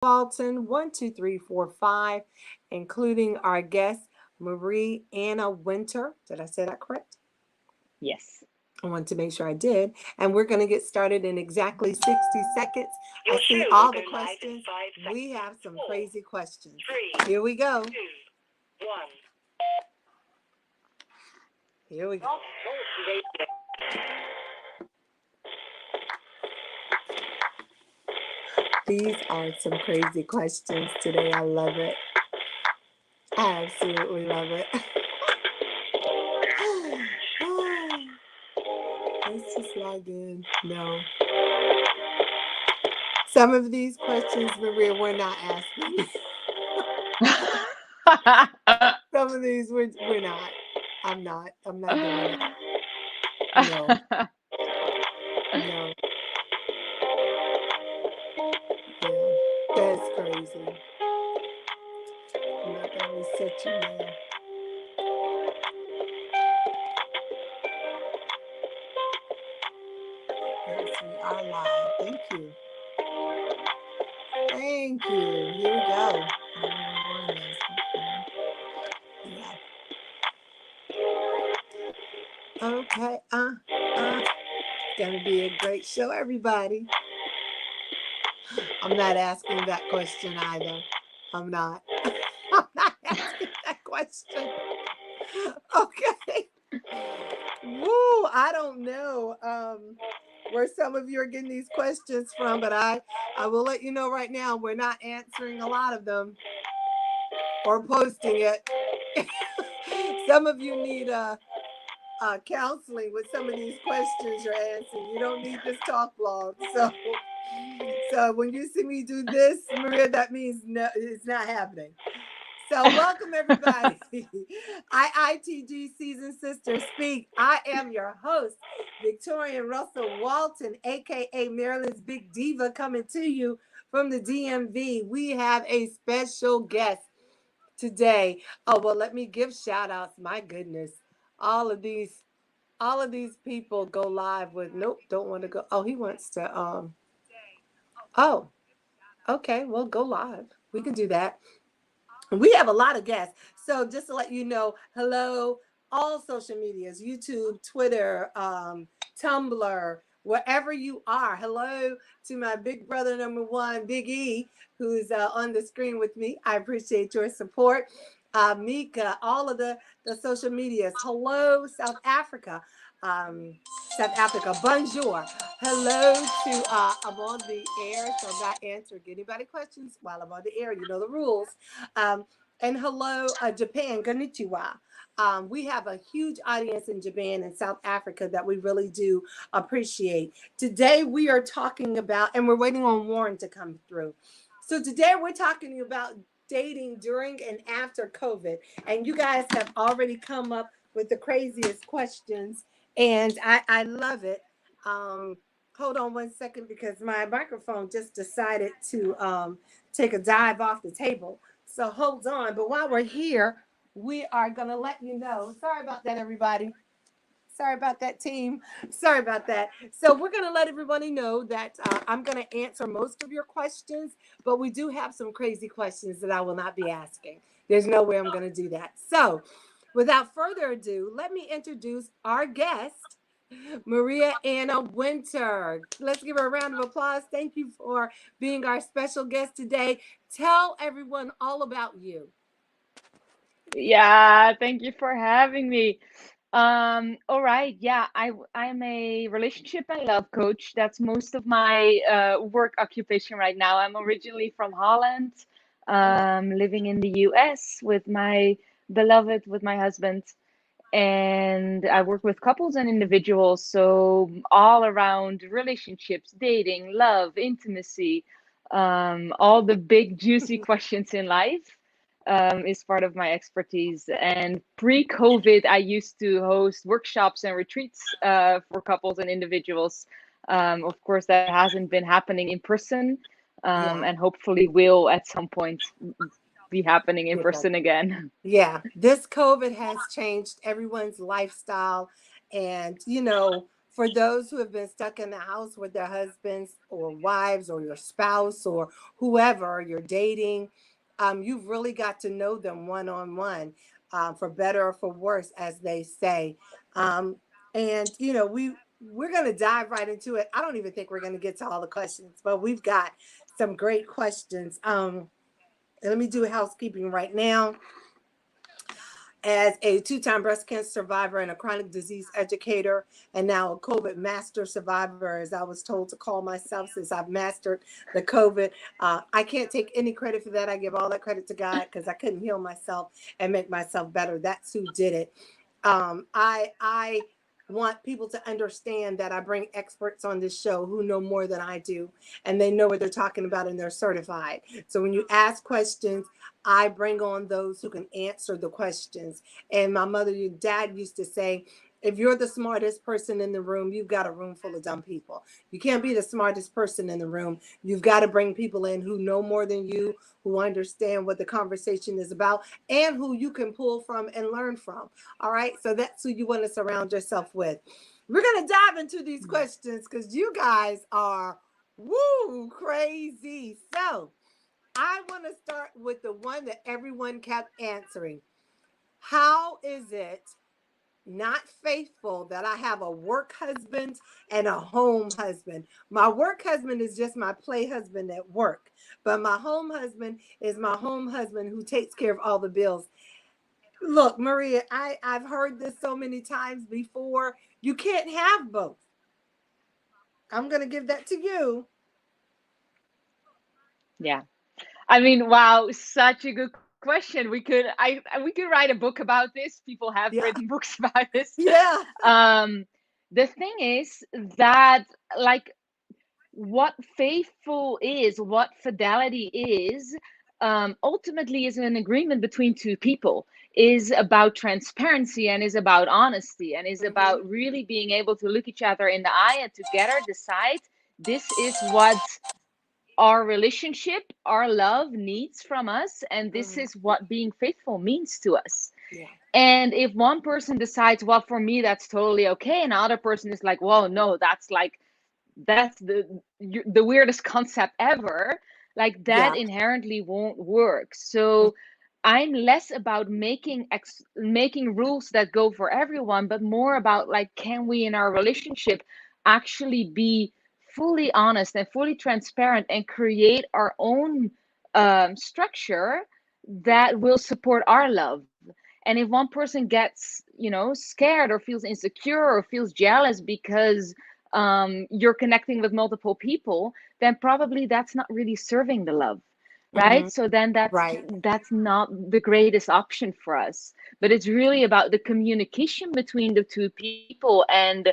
Walton, 12345, including our guest, Marie Anna Winter. Did I say that correct? Yes. I want to make sure I did. And we're going to get started in exactly 60 seconds. I see all the questions. We have some crazy questions. Here we go. Here we go. These are some crazy questions today. I love it. I absolutely love it. Let's just log in. No. Some of these questions, Maria, we're not asking. Some of these we're not. I'm not doing it. No. No. Yeah. That's crazy. I'm not gonna reset you now. Yes, we are live. Thank you. Thank you. Here we go. Yeah. Okay. It's gonna be a great show, everybody. I'm not asking that question either. I'm not. I'm not asking that question. Okay. Woo, I don't know where some of you are getting these questions from, but I will let you know right now we're not answering a lot of them or posting it. Some of you need counseling with some of these questions you're answering. You don't need this talk blog. So when you see me do this, Maria, that means no, it's not happening. So welcome everybody. IITG Season Sisters Speak. I am your host, Victoria Russell Walton, aka Maryland's Big Diva, coming to you from the DMV. We have a special guest today. Oh, well, let me give shout outs. My goodness. All of these people go live with don't want to go. Oh, he wants to oh, okay, well, go live. We can do that. We have a lot of guests. So just to let you know, hello, all social medias, YouTube, Twitter, Tumblr, wherever you are. Hello to my big brother number one, Big E, who's on the screen with me. I appreciate your support. Mika, all of the social medias. Hello, South Africa. South Africa, bonjour. Hello to, I'm on the air, so I'm not answering anybody questions while I'm on the air. You know the rules. Um, and hello, Japan, konnichiwa. We have a huge audience in Japan and South Africa that we really do appreciate. Today we are talking about, and we're waiting on Warren to come through. So today we're talking about dating during and after COVID. And you guys have already come up with the craziest questions, and I love it. Hold on one second because my microphone just decided to take a dive off the table. So hold on. But while we're here, we are going to let you know. Sorry about that, everybody. Sorry about that, team. Sorry about that. So we're going to let everybody know that I'm going to answer most of your questions, but we do have some crazy questions that I will not be asking. There's no way I'm going to do that. So without further ado, let me introduce our guest, Maria Anna Winter. Let's give her a round of applause. Thank you for being our special guest today. Tell everyone all about you. Yeah, thank you for having me. All right, yeah, I'm a relationship and love coach. That's most of my work occupation right now. I'm originally from Holland, living in the US with my beloved, with my husband, and I work with couples and individuals, so all around relationships, dating, love, intimacy, all the big juicy questions in life is part of my expertise. And pre-COVID, I used to host workshops and retreats for couples and individuals. Of course, that hasn't been happening in person, Yeah. and hopefully will at some point be happening in Yeah. person again. Yeah, this COVID has changed everyone's lifestyle. And, for those who have been stuck in the house with their husbands or wives or your spouse or whoever you're dating, you've really got to know them one on one, for better or for worse, as they say. Um, and we're going to dive right into it. I don't even think we're going to get to all the questions, but we've got some great questions. Let me do housekeeping right now. As a two-time breast cancer survivor and a chronic disease educator, and now a COVID master survivor, as I was told to call myself since I've mastered the COVID. I can't take any credit for that. I give all that credit to God because I couldn't heal myself and make myself better. That's who did it. I want people to understand that I bring experts on this show who know more than I do, and they know what they're talking about and they're certified. So when you ask questions, I bring on those who can answer the questions. And my mother and dad used to say, if you're the smartest person in the room, you've got a room full of dumb people. You can't be the smartest person in the room. You've got to bring people in who know more than you, who understand what the conversation is about, and who you can pull from and learn from. All right. So that's who you want to surround yourself with. We're going to dive into these questions because you guys are crazy. So I want to start with the one that everyone kept answering. How is it not faithful that I have a work husband and a home husband? My work husband is just my play husband at work, but my home husband is my home husband who takes care of all the bills. Look, Maria, I've heard this so many times before. You can't have both. I'm going to give that to you. Yeah. I mean, wow, such a good question. We could write a book about this. People have written Yeah. books about this. Yeah. Um, the thing is that, like, what faithful is, what fidelity is, ultimately is an agreement between two people, is about transparency and is about honesty and is Mm-hmm. about really being able to look each other in the eye and together decide this is what our relationship, our love needs from us, and this Mm-hmm. is what being faithful means to us. Yeah. And if one person decides, well, for me that's totally okay, and another person is like, well, no, that's the weirdest concept ever, like that Yeah. inherently won't work. So I'm less about making rules that go for everyone, but more about, like, can we in our relationship actually be fully honest and fully transparent and create our own structure that will support our love. And if one person gets, scared or feels insecure or feels jealous because you're connecting with multiple people, then probably that's not really serving the love, Mm-hmm. right? So then that's Right. that's not the greatest option for us. But it's really about the communication between the two people, and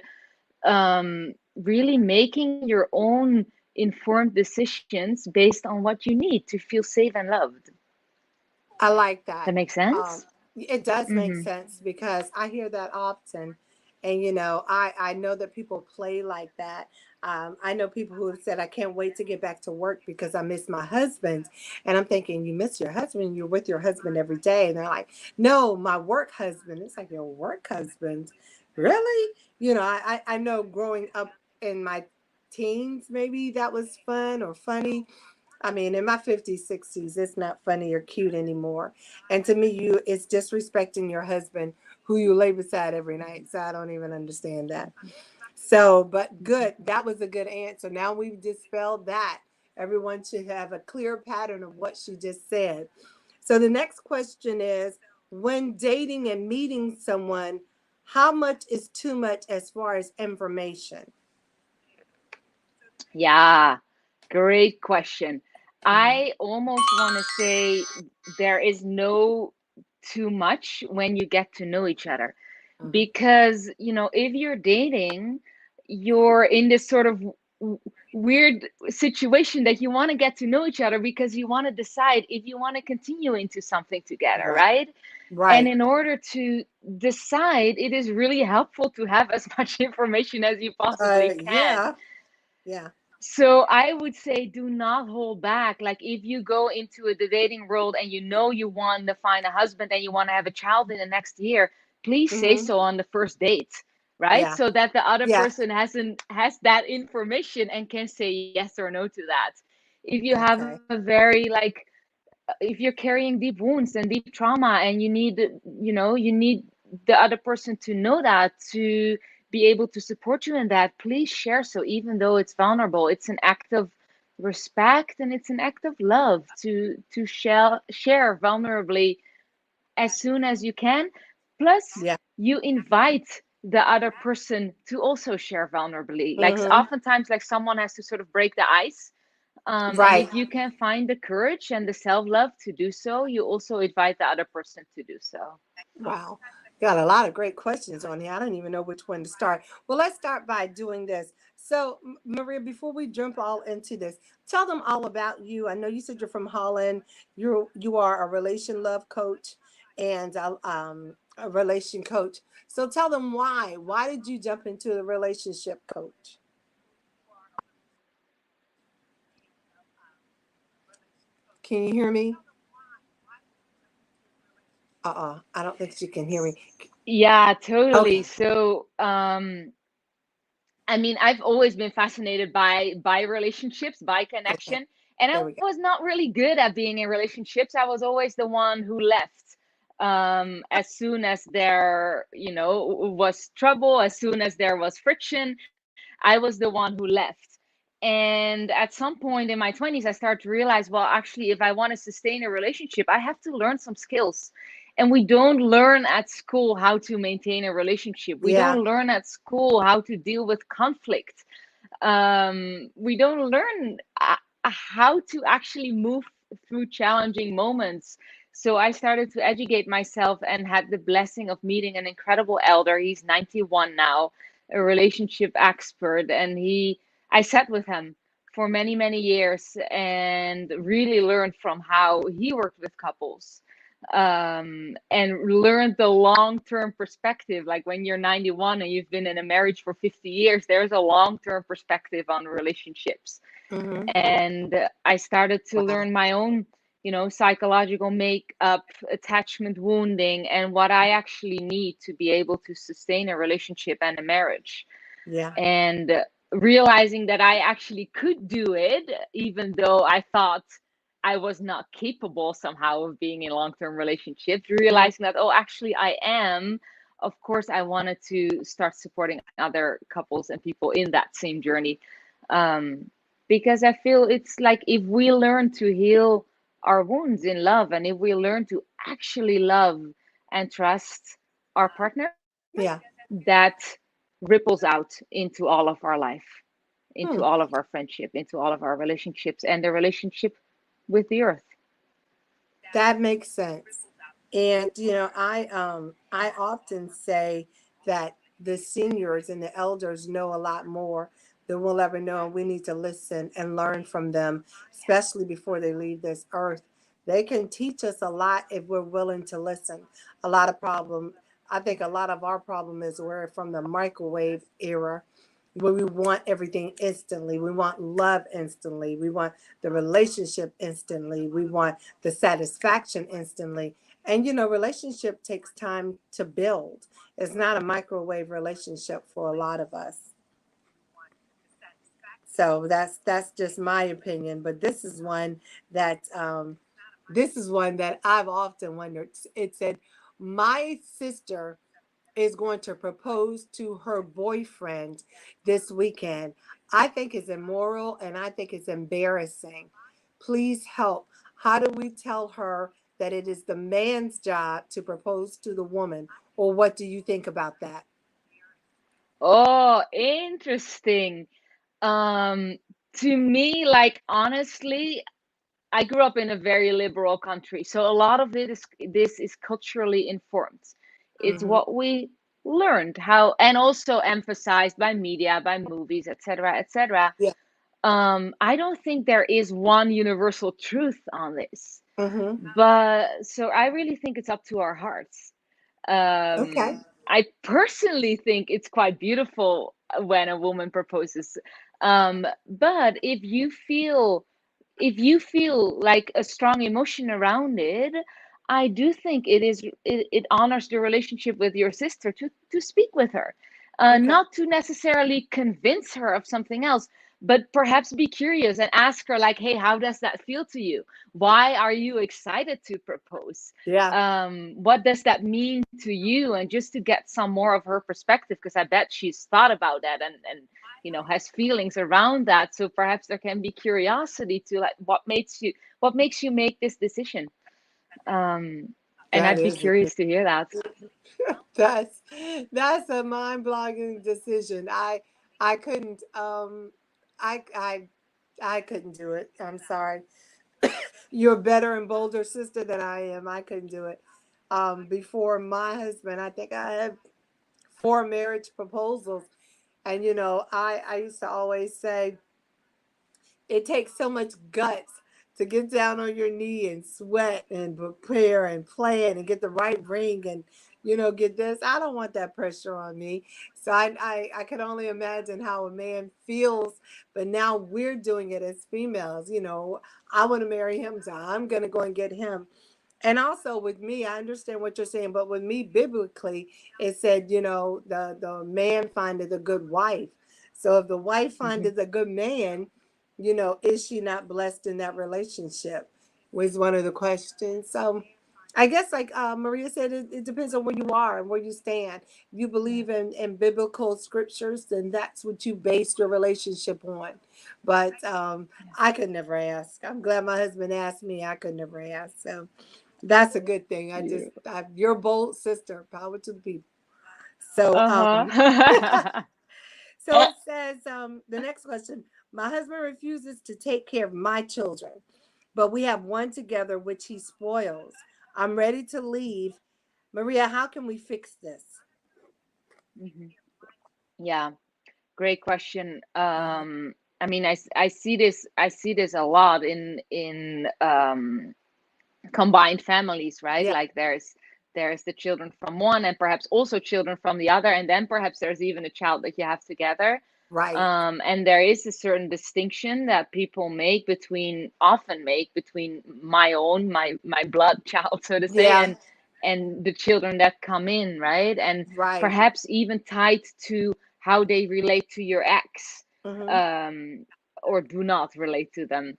really making your own informed decisions based on what you need to feel safe and loved. I like that. That makes Um, sense. it does make Mm-hmm. sense because I hear that often. And, I know that people play like that. I know people who have said, I can't wait to get back to work because I miss my husband. And I'm thinking, you miss your husband? You're with your husband every day. And they're like, no, my work husband. It's like, your work husband? Really? I know growing up in my teens, maybe that was fun or funny. I mean, in my 50s, 60s, it's not funny or cute anymore. And to me, it's disrespecting your husband who you lay beside every night. So I don't even understand that. So, but good. That was a good answer. Now we've dispelled that. Everyone should have a clear pattern of what she just said. So the next question is, when dating and meeting someone, how much is too much as far as information? Yeah, great question. I almost want to say there is no too much when you get to know each other. Mhm. Because, if you're dating, you're in this sort of weird situation that you want to get to know each other because you want to decide if you want to continue into something together, Right. right? And Right. in order to decide, it is really helpful to have as much information as you possibly can. Yeah. Yeah. So I would say do not hold back. Like, if you go into the dating world and you want to find a husband and you want to have a child in the next year, please say Hmm. so on the first date. right? Yeah. So that the other Yeah. person has that information and can say yes or no to that. If you have a Okay. very like if you're carrying deep wounds and deep trauma and you need the other person to know that, to be able to support you in that, please share. So even though it's vulnerable, it's an act of respect and it's an act of love to share vulnerably as soon as you can. Plus, Yeah. you invite the other person to also share vulnerably. Like Mm-hmm. oftentimes, like someone has to sort of break the ice. And Right. if you can find the courage and the self love to do so, you also invite the other person to do so. Wow. Got a lot of great questions on here. I don't even know which one to start. Well, let's start by doing this. So, Maria, before we jump all into this, tell them all about you. I know you said you're from Holland. You are a relation love coach and a relation coach. So tell them why. Why did you jump into the relationship coach? Can you hear me? I don't think you can hear me. Yeah, totally. Okay. So, I mean, I've always been fascinated by relationships, by Okay. connection, and I There we was go. not really good at being in relationships. I was always the one who left as soon as there, was trouble, as soon as there was friction. I was the one who left. And at some point in my 20s, I started to realize, well, actually, if I want to sustain a relationship, I have to learn some skills. And we don't learn at school how to maintain a relationship. We Yeah. don't learn at school how to deal with conflict. We don't learn how to actually move through challenging moments. So I started to educate myself and had the blessing of meeting an incredible elder. He's 91 now, a relationship expert, and I sat with him for many, many years and really learned from how he worked with couples, and learned the long-term perspective. Like when you're 91 and you've been in a marriage for 50 years, there's a long-term perspective on relationships. Mm-hmm. And I started to Wow. learn my own, psychological makeup, attachment wounding, and what I actually need to be able to sustain a relationship and a marriage. Yeah. And realizing that I actually could do it, even though I thought I was not capable somehow of being in long term relationships, Mm. realizing that, oh, actually, I am. Of course, I wanted to start supporting other couples and people in that same journey. Um, because I feel it's like if we learn to heal our wounds in love, and if we learn to actually love and trust our partner, Yeah. that ripples out into all of our life, into Hmm. all of our friendship, into all of our relationships, and the relationship with the earth. That makes sense. And I often say that the seniors and the elders know a lot more than we'll ever know, and we need to listen and learn from them, especially before they leave this earth. They can teach us a lot if we're willing to listen. A lot of problem, I think a lot of our problem is we're from the microwave era where we want everything instantly. We want love instantly. We want the relationship instantly. We want the satisfaction instantly. And relationship takes time to build. It's not a microwave relationship for a lot of us. So that's just my opinion. But this is one that I've often wondered. It said, my sister is going to propose to her boyfriend this weekend. I think it's immoral and I think it's embarrassing. Please help. How do we tell her that it is the man's job to propose to the woman? Or what do you think about that? Oh, interesting. Um, to me, like honestly, I grew up in a very liberal country, so a lot of this is culturally informed. It's Mm-hmm. what we learned how, and also emphasized by media, by movies, etc., etc. Yeah. I don't think there is one universal truth on this, Mm-hmm. but so I really think it's up to our hearts. Okay. I personally think it's quite beautiful when a woman proposes. But if you feel like a strong emotion around it, I do think it honors the relationship with your sister to speak with her. Okay. not to necessarily convince her of something else, but perhaps be curious and ask her, like, hey, how does that feel to you? Why are you excited to propose? Yeah. What does that mean to you? And just to get some more of her perspective, because I bet she's thought about that, and has feelings around that. So perhaps there can be curiosity to, like, what makes you make this decision. And That I'd be is a good. curious to hear that. That's that's a mind-boggling decision. I couldn't I I I couldn't do it. I'm sorry. You're a better and bolder sister than I am. I couldn't do it. Before my husband, I think I had 4 marriage proposals. And I used to always say it takes so much guts to get down on your knee and sweat and prepare and plan and get the right ring and get this. I don't want that pressure on me. So I can only imagine how a man feels. But now we're doing it as females. I want to marry him, so I'm going to go and get him. And also with me, I understand what you're saying, but with me, biblically, it said, the man findeth a good wife. So if the wife Mhm. findeth a good man, is she not blessed in that relationship? Was one of the questions. So I guess, like Maria said, it depends on where you are and where you stand. If you Yeah. believe in biblical scriptures, then that's what you base your relationship on. But I could never ask. I'm glad my husband asked me. I could never ask. So that's a good thing. You. You're a bold sister. Power to the people. So, Uh-huh. so it says, the next question. My husband refuses to take care of my children, but we have one together which he spoils. I'm ready to leave. Maria, how can we fix this? Mhm. Yeah, great question. Uh-huh. I mean, I see this a lot in combined families, right? Yeah, Like there's the children from one, and perhaps also children from the other, and then perhaps there's even a child that you have together. right. And there is a certain distinction that people often make between my blood child, so to say, Yeah, and the children that come in, right? And right. perhaps even tied to how they relate to your ex, Mm-hmm. um, or do not relate to them.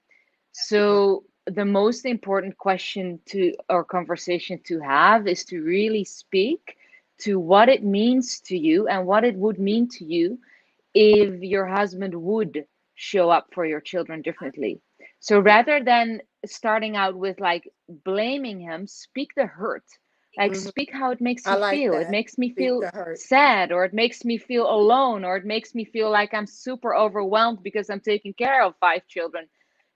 So the most important question to or conversation to have is to really speak to what it means to you and what it would mean to you if your husband would show up for your children differently. So rather than starting out with, like, blaming him, speak the hurt. Like, Mm-hmm. speak how it makes I you like feel. It that. makes me Speak feel the hurt. sad, or it makes me feel alone, or it makes me feel like I'm super overwhelmed because I'm taking care of 5 children.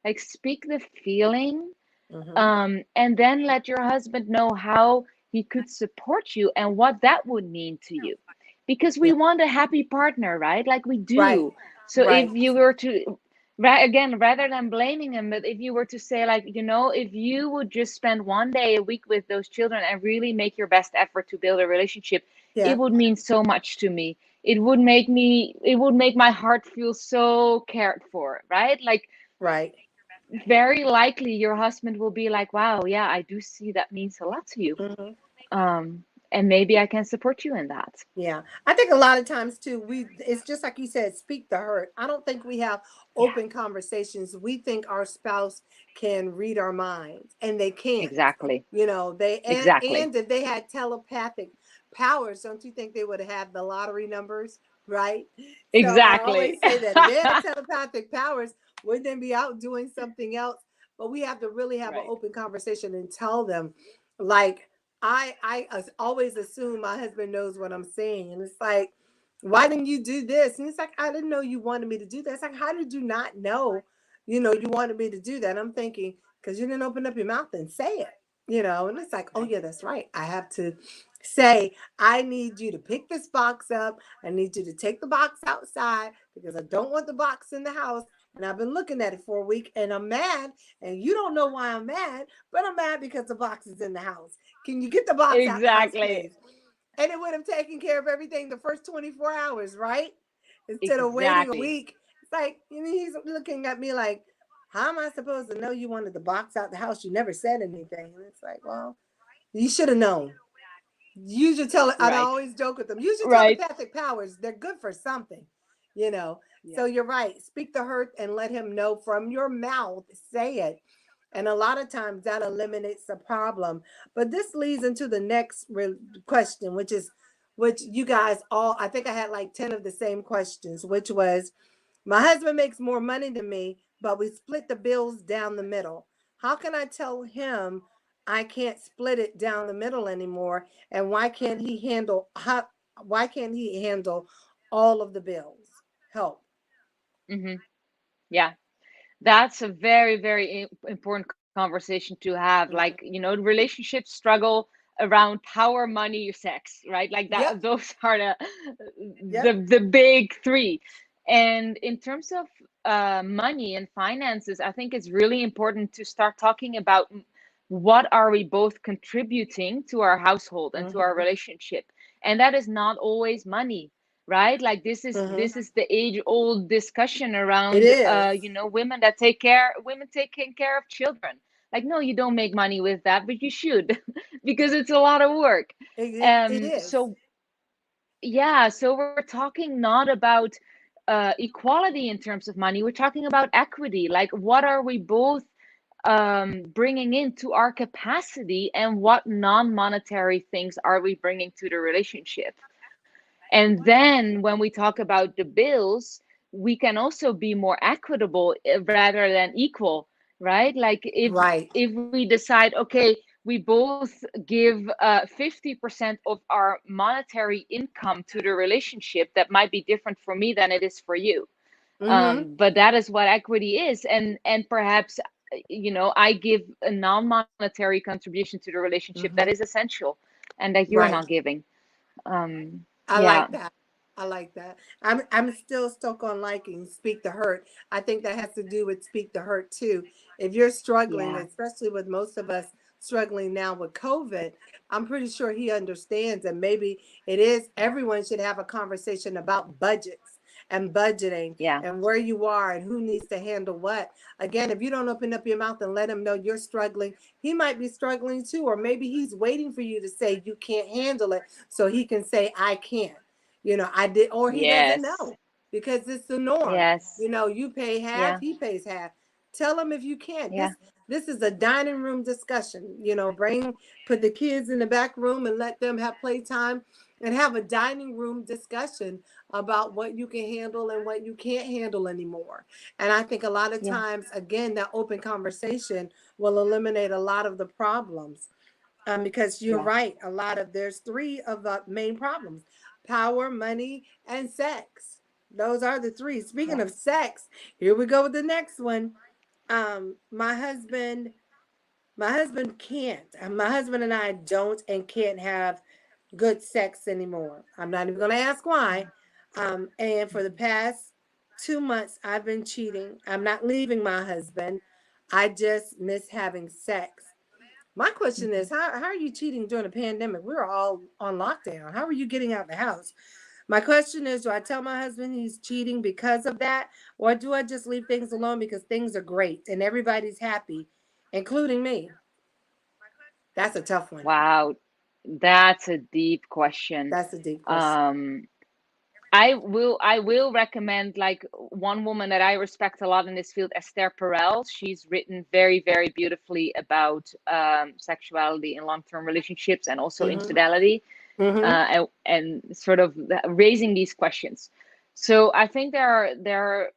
Like, speak the feeling, Mm-hmm. and then let your husband know how he could support you and what that would mean to you, because we Yeah. want a happy partner, right? Like, we Right. do. So if Right. you were to, again, rather than blaming him, but if you were to say, like, if you would just spend one day a week with those children and really make your best effort to build a relationship, it Yeah. would mean so much to me. It would make my heart feel so cared for, right? Like, Right. very likely your husband will be like, wow, yeah, I do see that means a lot to you. Mm-hmm. And maybe I can support you in that. Yeah, I think a lot of times too, it's just like you said, speak the hurt. I don't think we have Yeah, open conversations. We think our spouse can read our minds, and they can't. exactly. They Exactly. and if they had telepathic powers, don't you think they would have the lottery numbers, right? So I Exactly. always say that if they had telepathic powers, wouldn't they be out doing something else? But we have to really have an Right. open conversation and tell them, like, always assume my husband knows what I'm saying. And it's like, why didn't you do this? And it's like, I didn't know you wanted me to do that. It's like, how did you not know, you wanted me to do that? I'm thinking, because you didn't open up your mouth and say it, and it's like, oh Right. yeah, that's right. I have to say, I need you to pick this box up. I need you to take the box outside because I don't want the box in the house. And I've been looking at it for a week and I'm mad. And you don't know why I'm mad, but I'm mad because the box is in the house. Can you get the box out the house, Exactly. please? And it would have taken care of everything the first 24 hours, right? Instead of waiting a Exactly. week. It's like, he's looking at me like, how am I supposed to know you wanted the box out the house? You never said anything. And it's like, well, you should have known. Use your I Right. always joke with them. Use your Right. telepathic powers. They're good for something, you know. So Yeah. you're right. Speak the hurt and let him know from your mouth. Say it. And a lot of times that eliminates the problem. But this leads into the next question, which you guys all, I think I had like 10 of the same questions, which was, my husband makes more money than me, but we split the bills down the middle. How can I tell him I can't split it down the middle anymore? And why can't he handle all of the bills? Help. Hmm. Yeah. That's a very, very important conversation to have. Like, Mhm. relationships struggle around power, money, sex, right? Like that, Yep. those are Yep. the big three. And in terms of money and finances, I think it's really important to start talking about what are we both contributing to our household and to our Mm-hmm. relationship. And that is not always money, right? Like Mm-hmm. this is the age old discussion It around is. women taking care of children. Like, no, you don't make money with that, but you should because it's a lot of work. It is. So yeah, so we're talking not about equality in terms of money. We're talking about equity. Like, what are we both bringing into our capacity, and what non-monetary things are we bringing to the relationship? And then when we talk about the bills, we can also be more equitable rather than equal, right? Like Right. if we decide, okay, we both give 50% of our monetary income to the relationship, that might be different for me than it is for you. Mm-hmm. But that is what equity is. And perhaps I give a non-monetary contribution to the relationship that is Mm-hmm. essential and that you're Right. not giving. I Yeah. like that. I like that. I'm still stuck on liking speak the hurt. I think that has to do with speak the hurt too. If you're struggling, Yeah. especially with most of us struggling now with COVID, I'm pretty sure he understands, and maybe it is everyone should have a conversation about budgets and budgeting Yeah. and where you are and who needs to handle what. Again, if you don't open up your mouth and let him know you're struggling, he might be struggling too, or maybe he's waiting for you to say you can't handle it so he can say I can't. I did, or he doesn't Yes. know because it's the norm. Yes. You pay half, Yeah. he pays half. Tell him if you can't. Yeah. This is a dining room discussion. Put the kids in the back room and let them have playtime and have a dining room discussion about what you can handle and what you can't handle anymore. And I think a lot of Yeah. times, again, that open conversation will eliminate a lot of the problems. Because you're Yeah. right, there's three of the main problems: power, money, and sex. Those are the three. Speaking Yeah. of sex, here we go with the next one. My husband can't. My husband and I don't and can't have good sex anymore. I'm not even going to ask why. And for the Mhm. past 2 months, I've been cheating. I'm not leaving my husband. I just miss having sex. My question Mhm. is, how are you cheating during a pandemic? We were all on lockdown. How are you getting out of the house? My question is, do I tell my husband he's cheating because of that? Or do I just leave things alone because things are great and everybody's happy, including me? That's a tough one. Wow, that's a deep question. That's a deep question. Um, I will recommend, like, one woman that I respect a lot in this field, Esther Perel. She's written very, very beautifully about sexuality in long-term relationships and also Mm-hmm. infidelity, Mm-hmm. and sort of raising these questions. So I think there are,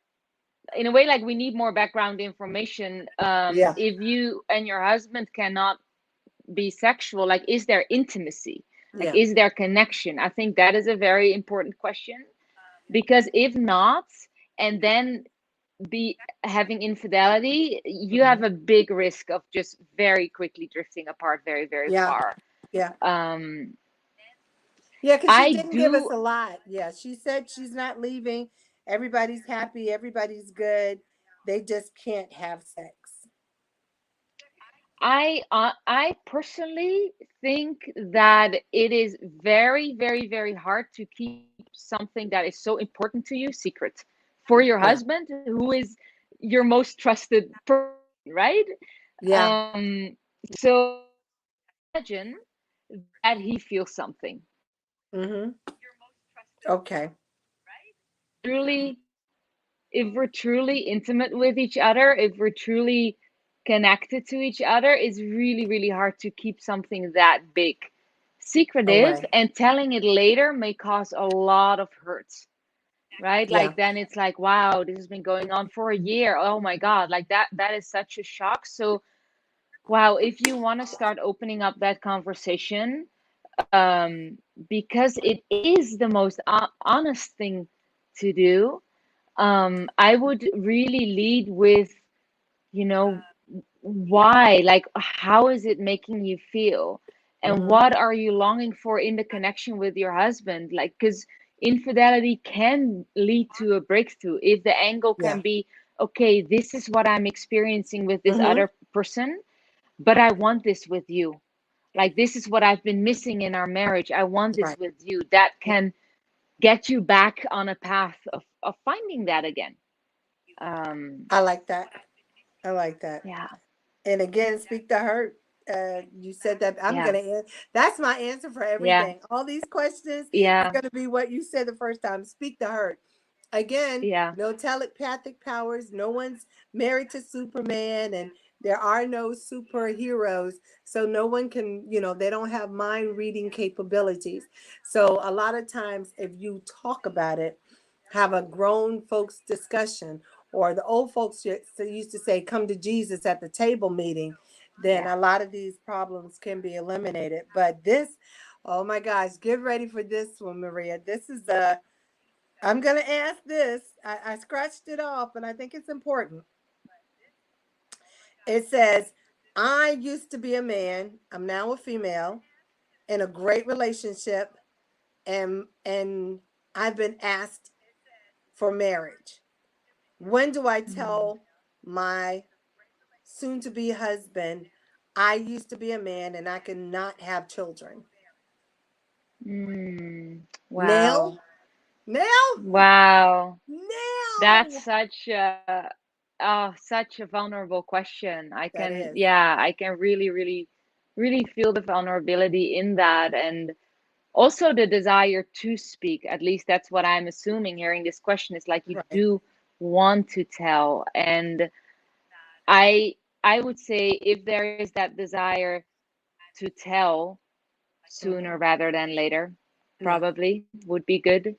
in a way, like, we need more background information. Yeah. If you and your husband cannot be sexual, like, is there intimacy? Like, Yeah. is there connection? I think that is a very important question, because if not, and then be having infidelity, you have Mm-hmm. a big risk of just very quickly drifting apart very, very Yeah. far. Yeah. um Yeah, because she I didn't give us do a lot. Yeah, she said she's not leaving. Everybody's happy. Everybody's good. They just can't have sex. I personally think that it is very, very, very hard to keep something that is so important to you secret for your Yeah. husband, who is your most trusted person, right? Yeah. So I imagine. that he feels something. Mm-hmm. Okay. Truly, if we're truly intimate with each other, if we're truly connected to each other, it's really, really hard to keep something that big secretive, Away. and telling it later may cause a lot of hurt, right? Yeah. Like then it's like, wow, this has been going on for a year. Oh my God, like that is such a shock. So wow, if you want to start opening up that conversation, because it is the most honest thing to do, I would really lead with, you know, why, like, how is it making you feel? And Mm-hmm. what are you longing for in the connection with your husband? Like, because infidelity can lead to a breakthrough if the angle Yeah. can be, okay, this is what I'm experiencing with this Mm-hmm. other person, but I want this with you. Like, this is what I've been missing in our marriage. I want this Right. with you. That can get you back on a path of finding that again. I like that. I like that. Yeah, And again, speak to hurt. You said that I'm yeah, gonna. That's my answer for yeah, everything. All these questions is yeah, gonna be what you said the first time. Speak to hurt. Again, yeah, no telepathic powers. No one's married to Superman, and there are no superheroes. So no one can. They don't have mind reading capabilities. So a lot of times, if you talk about it, have a grown folks discussion, or the old folks used to say, come to Jesus at the table meeting, then yeah. a lot of these problems can be eliminated. But this, oh my gosh, get ready for this one, Maria. This is I'm going to ask this. I scratched it off, and I think it's important. It says, I used to be a man. I'm now a female in a great relationship, and I've been asked for marriage. When do I Mm, tell my soon to be husband, I used to be a man and I cannot have children? Now? wow. Now? Wow. That's Now? such a vulnerable question. I That can, is. yeah, I can really, really, really feel the vulnerability in that. And also the desire to speak. At least that's what I'm assuming hearing this question is like you Right. do want to tell. And I I would say if there is that desire to tell sooner Mm-hmm. rather than later, Yeah. probably would be good.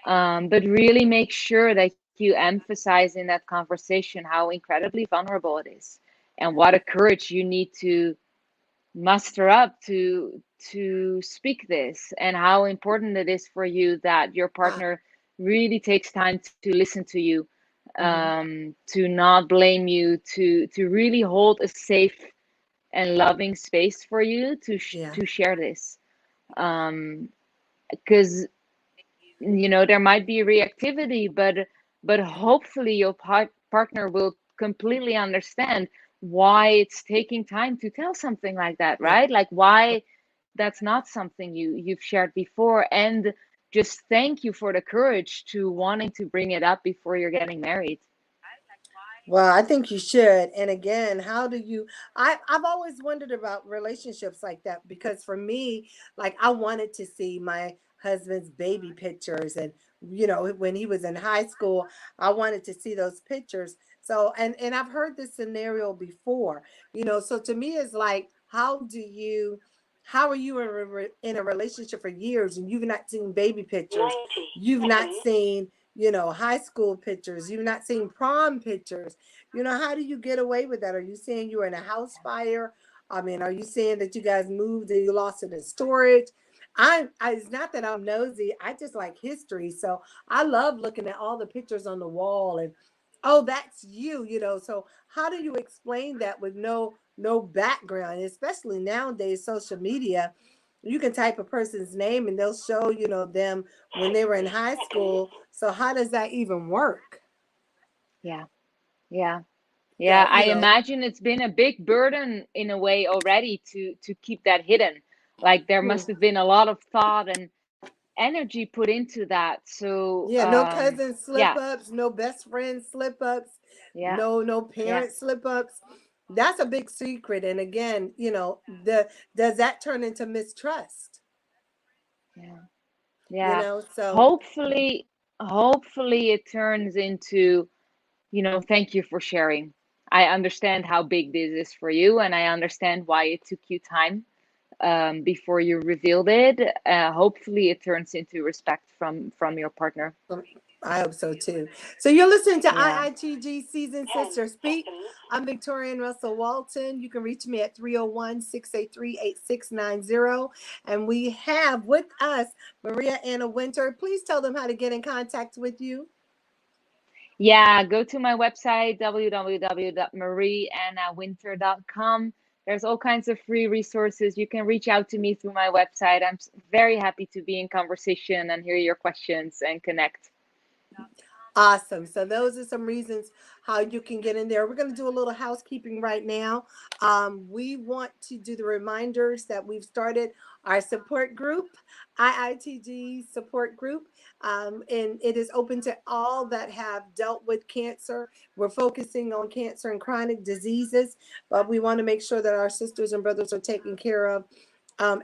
But really make sure that you emphasize in that conversation how incredibly vulnerable it is and what a courage you need to muster up to speak this, and how important it is for you that your Ah. partner really takes time to listen to you, Mm-hmm. to not blame you, to really hold a safe and loving space for you Yeah. to share this, because there might be reactivity, but hopefully your partner will completely understand why it's taking time to tell something like that, Yeah. right? Like why that's not something you've shared before, and just thank you for the courage to wanting to bring it up before you're getting married. Well, I think you should. And again, how do you I've always wondered about relationships like that, because for me, like, I wanted to see my husband's baby pictures, and when he was in high school, I wanted to see those pictures. So, and I've heard this scenario before. So to me it's like, how are you in a relationship for years and you've not seen baby pictures? You've not seen high school pictures. You've not seen prom pictures. How do you get away with that? Are you saying you were in a house fire? I mean, are you saying that you guys moved and you lost it in storage? It's not that I'm nosy. I just like history. So I love looking at all the pictures on the wall, and oh, that's you. So how do you explain that with no background? Especially nowadays, social media, you can type a person's name and they'll show, them when they were in high school. So how does that even work? Yeah, yeah, yeah. So, I imagine it's been a big burden in a way already to keep that hidden. Like there hmm. must have been a lot of thought and energy put into that. So, Yeah, no cousin slip yeah, ups, no best friend slip ups, yeah, no yeah, parent slip ups. That's a big secret. And again, does that turn into mistrust? Yeah. You Yeah. know, so Hopefully it turns into, thank you for sharing. I understand how big this is for you, and I understand why it took you time before you revealed it. Hopefully it turns into respect from your partner. um, I hope so too. So you're listening to Yeah. IITG Season Sister Speak. I'm Victoria and Russell Walton. You can reach me at 301-683-8690. And we have with us Maria Anna Winter. Please tell them how to get in contact with you. Yeah, go to my website, www.marieannawinter.com. There's all kinds of free resources. You can reach out to me through my website. I'm very happy to be in conversation and hear your questions and connect. Awesome. So those are some reasons how you can get in there. We're going to do a little housekeeping right now. We want to do the reminders that we've started our support group, IITG support group, and it is open to all that have dealt with cancer. We're focusing on cancer and chronic diseases, but we want to make sure that our sisters and brothers are taken care of.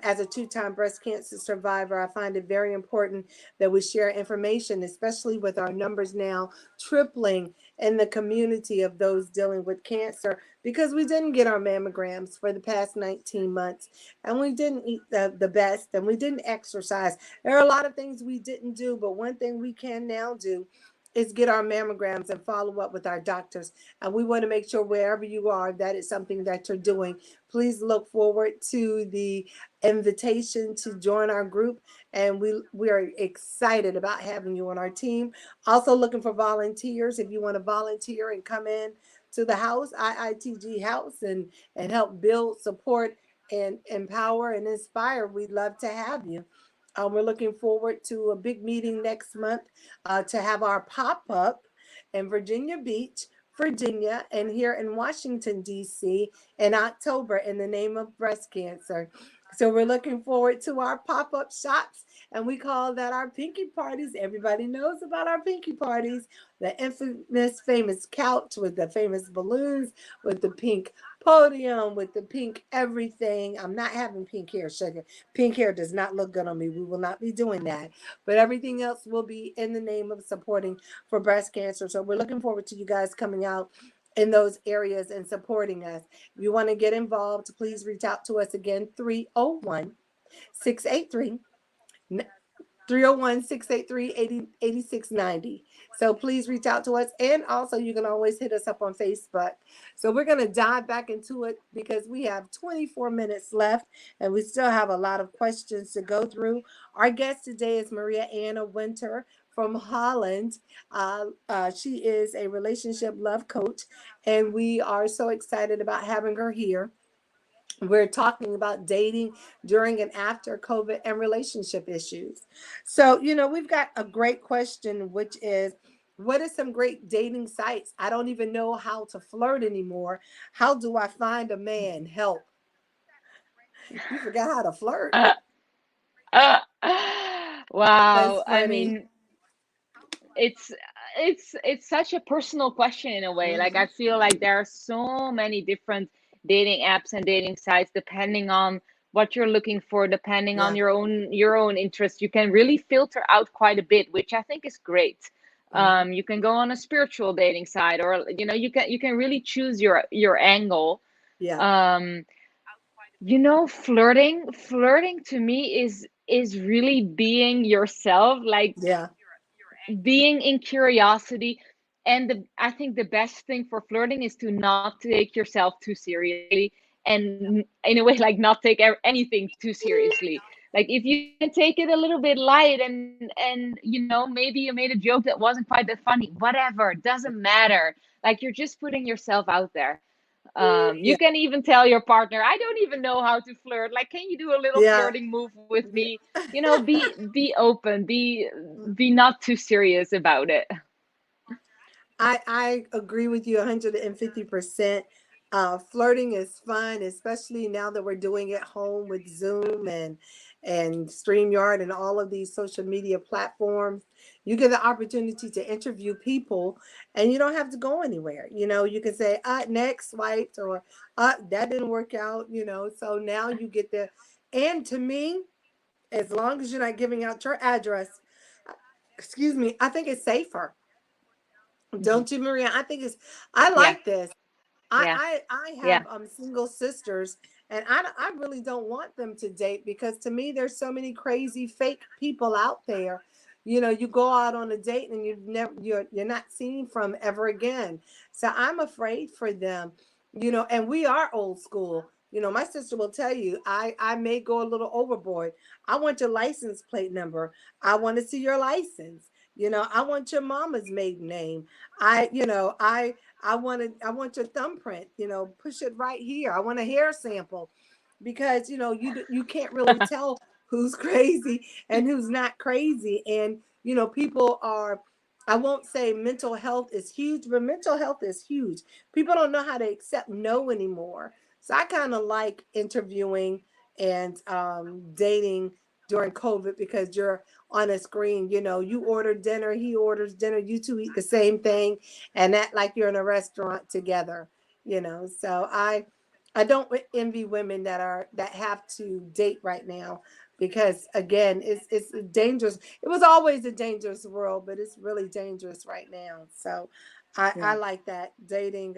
As a two-time breast cancer survivor, I find it very important that we share information, especially with our numbers now tripling in the community of those dealing with cancer, because we didn't get our mammograms for the past 19 months, and we didn't eat the best, and we didn't exercise. There are a lot of things we didn't do, but one thing we can now do is get our mammograms and follow up with our doctors. And we want to make sure wherever you are, that is something that you're doing. Please look forward to the invitation to join our group, and we are excited about having you on our team. Also looking for volunteers. If you want to volunteer and come in to the house, IITG house, and help build, support, and empower and inspire, we'd love to have you. We're looking forward to a big meeting next month to have our pop-up in Virginia Beach, Virginia, and here in Washington, D.C. in October in the name of breast cancer. So we're looking forward to our pop-up shops, and we call that our pinky parties. Everybody knows about our pinky parties. The infamous famous couch with the famous balloons, with the pink podium, with the pink everything. I'm not having pink hair, sugar. Pink hair does not look good on me. We will not be doing that. But everything else will be in the name of supporting for breast cancer. So we're looking forward to you guys coming out in those areas and supporting us. If you want to get involved, please reach out to us again, 301-683 301-683-8690. So please reach out to us. And also you can always hit us up on Facebook. So we're going to dive back into it because we have 24 minutes left and we still have a lot of questions to go through. Our guest today is Maria Anna Winter from Holland. She is a relationship love coach, and we are so excited about having her here. We're talking about dating during and after COVID and relationship issues. So, we've got a great question, which is, what are some great dating sites? I don't even know how to flirt anymore. How do I find a man? Help. You forgot how to flirt. That's Wow. I funny. mean, it's it's such a personal question in a way. Like, I Hmm. feel like there are so many different dating apps and dating sites depending on what you're looking for, depending on Yeah. your own interest. You can really filter out quite a bit, which I think is great. Hmm. You can go on a spiritual dating site, or you can really choose your angle. Yeah. um flirting to me is really being yourself, like Yeah. being in curiosity. And I think the best thing for flirting is to not take yourself too seriously, and in a way, like, not take anything too seriously. Like, if you can take it a little bit light, and maybe you made a joke that wasn't quite that funny, whatever, doesn't matter. Like, you're just putting yourself out there. Yeah. You can even tell your partner, I don't even know how to flirt. Like, can you do a little Yeah. flirting move with me? Yeah. Be open, be not too serious about it. I agree with you 150%. Flirting is fun, especially now that we're doing it home with Zoom and StreamYard and all of these social media platforms. You get the opportunity to interview people, and you don't have to go anywhere. You can say, next swiped, or that didn't work out. So now you get the, and to me, as long as you're not giving out your address, excuse me, I think it's safer. Hmm. Don't you, Maria? I Yeah, like this. I yeah, I I yeah, have single sisters, and I really don't want them to date because to me there's so many crazy fake people out there. You go out on a date and you're not seen from ever again. So I'm afraid for them. And we are old school. My sister will tell you I may go a little overboard. I want your license plate number. I want to see your license. I want your mama's maiden name. I want your thumbprint, push it right here. I want a hair sample because you can't really tell who's crazy and who's not crazy. And people are, I won't say mental health is huge, but mental health is huge. People don't know how to accept no anymore. So I kind of like interviewing and dating during COVID because you're on a screen. You order dinner, he orders dinner, you two eat the same thing, and that like you're in a restaurant together. So I don't envy women that have to date right now because again it's dangerous. It was always a dangerous world, but it's really dangerous right now. So I yeah. like that dating.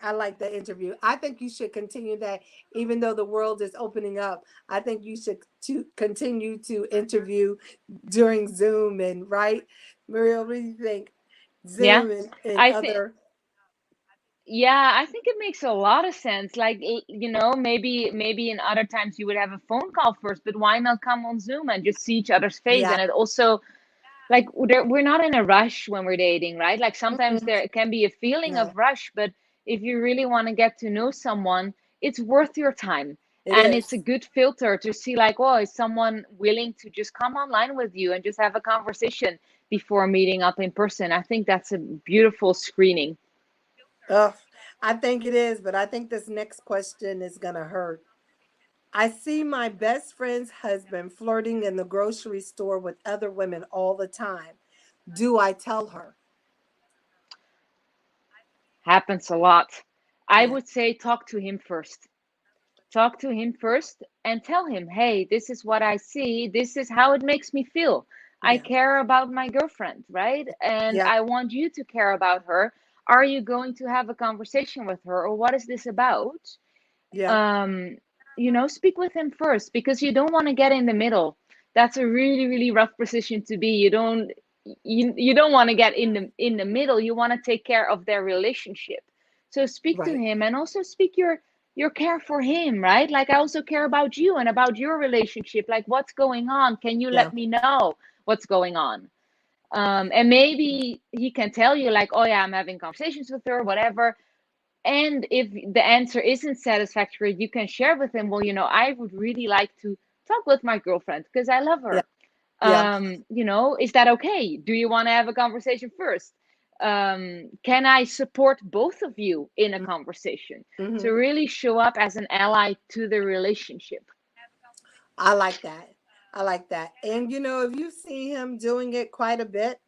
I like the interview. I think you should continue that, even though the world is opening up. I think you should to continue to interview during Zoom and right, Maria. What do you think? Yeah. Zoom and I think other. Yeah, I think it makes a lot of sense. Like, maybe in other times you would have a phone call first, but why not come on Zoom and just see each other's face? Yeah. And it also, like, we're not in a rush when we're dating, right? Like sometimes Mhm. there can be a feeling No, of rush, but if you really want to get to know someone, it's worth your time. it And it's a is. good filter to see, like, oh, is someone willing to just come online with you and just have a conversation before meeting up in person? I think that's a beautiful screening. Ugh, I think it is, but I think this next question is gonna hurt. I see my best friend's husband flirting in the grocery store with other women all the time. Do I tell her? Happens a lot. I Yeah, would say talk to him first. Talk to him first and tell him, hey, this is what I see. This is how it makes me feel. I yeah, care about my girlfriend, right? And yeah, I want you to care about her. Are you going to have a conversation with her, or what is this about? yeah. um Speak with him first, because you don't want to get in the middle. That's a really, really rough position to be. You don't want to get in the middle. You want to take care of their relationship. So speak to Right. him, and also speak your care for him, right? Like, I also care about you and about your relationship. Like, what's going on? Can you Yeah, let me know what's going on? And maybe he can tell you, like, oh yeah, I'm having conversations with her, whatever. And if the answer isn't satisfactory, you can share with him, well, I would really like to talk with my girlfriend because I love yeah, her. yeah. Is that okay? Do you want to have a conversation first? Can I support both of you in a conversation? So Mm-hmm. really show up as an ally to the relationship. I like that. I like that. And if you see him doing it quite a bit,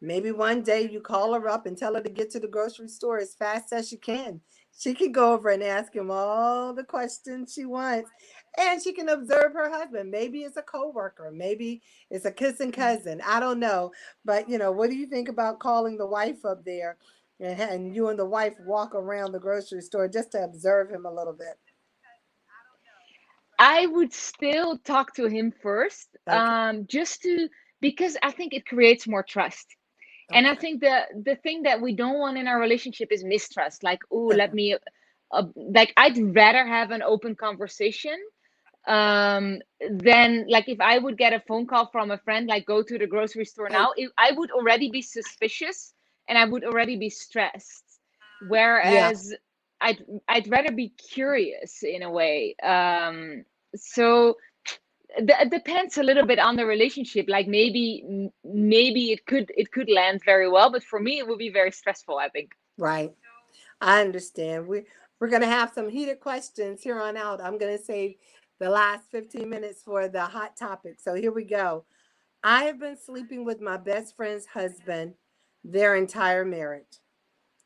maybe one day you call her up and tell her to get to the grocery store as fast as she can. She can go over and ask him all the questions she wants. And she can observe her husband. Maybe it's a coworker. Maybe it's a kissing cousin. I don't know. But, what do you think about calling the wife up there and you and the wife walk around the grocery store just to observe him a little bit? I would still talk to him first, Okay. just to because I think it creates more trust. And I Okay. think the thing that we don't want in our relationship is mistrust. Like, oh, like, I'd rather have an open conversation, than, like, if I would get a phone call from a friend, like, go to the grocery store Oh, now, I would already be suspicious and I would already be stressed. yeah. Whereas I'd rather be curious in a way. So it depends a little bit on the relationship. Like, maybe it could land very well, but for me it would be very stressful, I think. Right. I understand. We're going to have some heated questions here on out. I'm going to save the last 15 minutes for the hot topic. So here we go. I have been sleeping with my best friend's husband their entire marriage.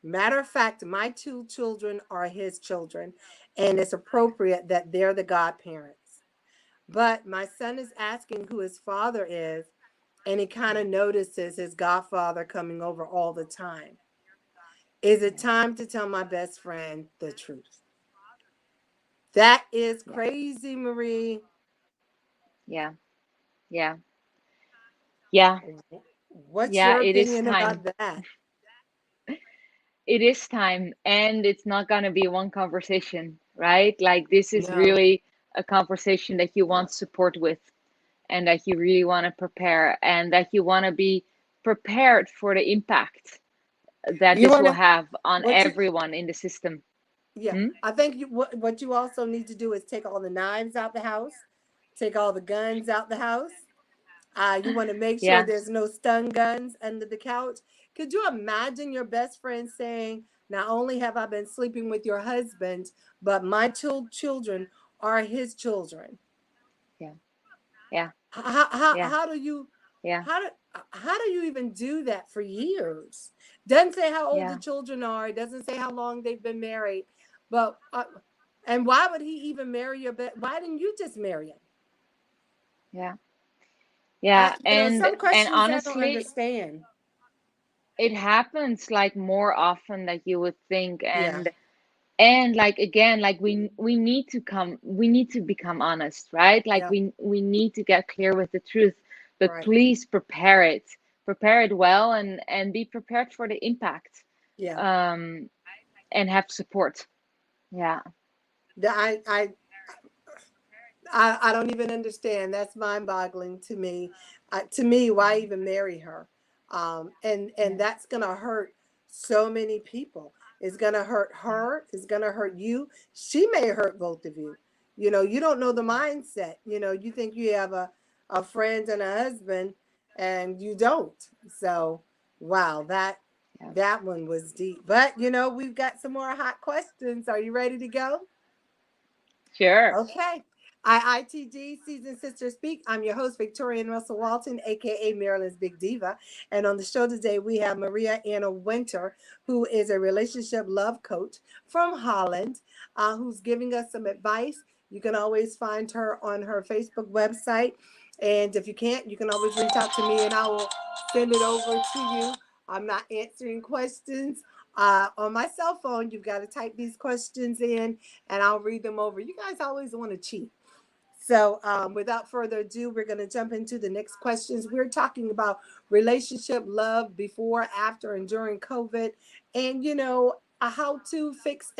Matter of fact, my two children are his children, and it's appropriate that they're the godparents. But my son is asking who his father is, and he kind of notices his godfather coming over all the time. Is it Yeah. time to tell my best friend the truth? That is Yeah. crazy, Marie. Yeah. Yeah. Yeah. What's Yeah. your It is opinion time. about that? It is time, and it's not going to be one conversation, right? Like, this is No. really a conversation that you want support with, and that you really want to prepare, and that you want to be prepared for the impact that You this want will to, have on what you, everyone in the system. yeah, Hmm? I think what you also need to do is take all the knives out the house, take all the guns out the house. You want to make sure Yeah. there's no stun guns under the couch. Could you imagine your best friend saying, not only have I been sleeping with your husband, but my two children are his children? Yeah. Yeah. Yeah. How do you Yeah. how do how do you even do that for years? Doesn't say how old the Yeah. children are. It doesn't say how long they've been married. But and why would he even marry your best? Why didn't you just marry him? Yeah. Yeah. Some And questions I don't honestly, understand. it happens like more often than you would think. Yeah, And like, again, like, we need to become honest, right? Like, yeah, we need to get clear with the truth. But right. please prepare it well, and be prepared for the impact, Yeah. um and have support. Yeah. The, I don't even understand. That's mind boggling to me. To me, why Mhm. even marry her? And Yeah. that's gonna hurt so many people. It's gonna hurt Yeah. her. It's gonna hurt you. She may hurt both of you. You don't know the Yeah. mindset. You think you have a friend and a husband, and you don't. So, wow, Yeah. that one was deep. But we've got some more hot questions. Are you ready to go? Sure. Okay. IITG Season Sister Speak. I'm your host, Victoria Russell Walton, aka Maryland's Big Diva. And on the show today, we have Maria Anna Winter, who is a relationship love coach from Holland, who's giving us some advice. You can always find her on her Facebook website. And if you can't, you can always reach out to me and I will send it over to you. I'm not answering questions on my cell phone. You've got to type these questions in and I'll read them over. You guys always want to cheat. So, without further ado, we're going to jump into the next questions. We're talking about relationship love before, after, and during COVID, and how to fix